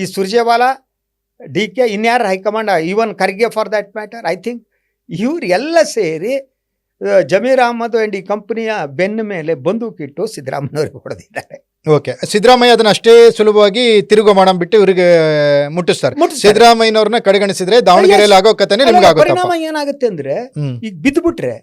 ಈ ಸುರ್ಜೇವಾಲಾ, DK, ಇನ್ಯಾರು high command, even Kharge for that matter. I think ಇವರೆಲ್ಲ ಸೇರಿ ಜಮೀರ್ ಅಹಮದ್ ಅಂಡ್ ಈ ಕಂಪನಿಯ ಬೆನ್ನ ಮೇಲೆ ಬಂದೂಕಿಟ್ಟು ಸಿದ್ದರಾಮಯ್ಯವ್ರಿಗೆ ಹೊಡೆದಿದ್ದಾರೆ. ಓಕೆ, ಸಿದ್ದರಾಮಯ್ಯ ಅದನ್ನ ಅಷ್ಟೇ ಸುಲಭವಾಗಿ ತಿರುಗು ಮಾಡಂಬಿಟ್ಟು ಇವರಿಗೆ ಮುಟ್ಟಿಸ್ತಾರೆ. ಸಿದ್ದರಾಮಯ್ಯನವ್ರನ್ನ ಕಡೆಗಣಿಸಿದ್ರೆ ದಾವಣಗೆರೆಯಲ್ಲಿ ಆಗೋ ಕಥೆನೇ ನಿಮ್ಗೆ ಆಗುತ್ತೆ. ಪರಿಣಾಮ ಏನಾಗುತ್ತೆ ಅಂದ್ರೆ, ಈಗ ಬಿದ್ದುಬಿಟ್ರೆ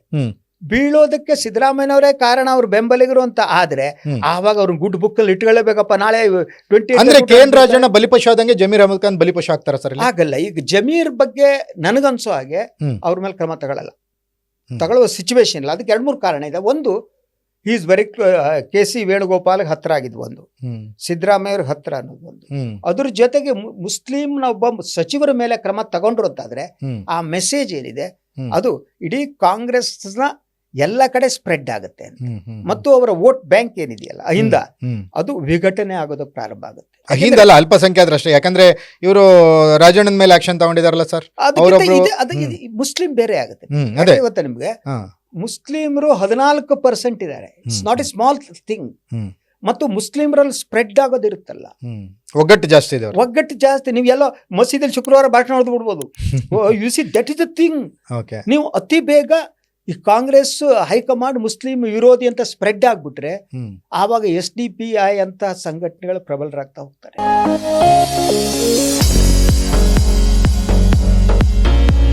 ಬೀಳೋದಕ್ಕೆ ಸಿದ್ದರಾಮಯ್ಯನವರೇ ಕಾರಣ, ಅವ್ರ ಬೆಂಬಲಿಗರು ಅಂತ ಆದ್ರೆ ಆವಾಗ ಅವ್ರ ಗುಡ್ ಬುಕ್ ಅಲ್ಲಿ ಇಟ್ಕೊಳ್ಳೇಬೇಕಪ್ಪ. ನಾಳೆ 20 ಅಂದ್ರೆ KN ರಾಜಣ್ಣ ಬಲಿಪಶು ಆದಂಗೆ ಜಮೀರ್ ಅಹಮದ್ ಖಾನ್ ಬಲಿಪಶು ಆಗ್ತಾರ ಸರ್? ಆಗಲ್ಲ. ಈಗ ಜಮೀರ್ ಬಗ್ಗೆ ನನಗನ್ಸೋ ಹಾಗೆ ಅವ್ರ ಮೇಲೆ ಕ್ರಮ ತಗೊಳ್ಳುವ ಸಿಚುವೇಶನ್ ಇಲ್ಲ. ಅದಕ್ಕೆ 2-3 ಕಾರಣ ಇದೆ. ಒಂದು, ಈಸ್ ವೆರಿ KC ವೇಣುಗೋಪಾಲ್ಗೆ ಹತ್ರ ಆಗಿದ್ದು ಒಂದು, ಸಿದ್ದರಾಮಯ್ಯವ್ರಿಗೆ ಹತ್ರ ಅನ್ನೋದು ಒಂದು. ಅದ್ರ ಜೊತೆಗೆ ಮುಸ್ಲಿಂನ ಒಬ್ಬ ಸಚಿವರ ಮೇಲೆ ಕ್ರಮ ತಗೊಂಡ್ರು ಅಂತಾದ್ರೆ ಆ ಮೆಸೇಜ್ ಏನಿದೆ ಅದು ಇಡೀ ಕಾಂಗ್ರೆಸ್ನ ಎಲ್ಲ ಕಡೆ ಸ್ಪ್ರೆಡ್ ಆಗುತ್ತೆ. ಮತ್ತು ಅವರ ವೋಟ್ ಬ್ಯಾಂಕ್ ಏನಿದೆಯಲ್ಲ ಅಹಿಂದ, ಅದು ವಿಘಟನೆ ಆಗೋದಕ್ಕೆ ಪ್ರಾರಂಭ ಆಗುತ್ತೆ. ಅಹಿಂದಲ್ಲ, ಅಲ್ಪಸಂಖ್ಯಾತರಷ್ಟೇ. ಯಾಕಂದ್ರೆ ಇವರು ರಾಜಣ್ಣನ ಮೇಲೆ ಆಕ್ಷನ್ ತಗೊಂಡಿದಾರಲ್ಲ ಸರ್. ಮುಸ್ಲಿಂ ಬೇರೆ ಆಗುತ್ತೆ. ಗೊತ್ತಾ ನಿಮ್ಗೆ, ಮುಸ್ಲಿಮರು 14% ಇದ್ದಾರೆ. It's not A small thing. ಮತ್ತು ಮುಸ್ಲಿಮರಲ್ಲಿ ಸ್ಪ್ರೆಡ್ ಆಗೋದಿರುತ್ತಲ್ಲ, ಒಗ್ಗಟ್ಟು ಜಾಸ್ತಿ ಇದೆ. ಒಗ್ಗಟ್ಟು ಜಾಸ್ತಿ. ನೀವು ಎಲ್ಲೋ ಮಸೀದಲ್ಲಿ ಶುಕ್ರವಾರ ಭಾಷಣ ಹೊಡೆದು ಬಿಡ್ಬೋದು. U see that is the thing. ನೀವು ಅತಿ ಬೇಗ ಈ ಕಾಂಗ್ರೆಸ್ ಹೈಕಮಾಂಡ್ ಮುಸ್ಲಿಂ ವಿರೋಧಿ ಅಂತ ಸ್ಪ್ರೆಡ್ ಆಗ್ಬಿಟ್ರೆ ಆವಾಗ SDPI ಅಂತ ಸಂಘಟನೆಗಳು ಪ್ರಬಲರಾಗ್ತಾ ಹೋಗ್ತಾರೆ.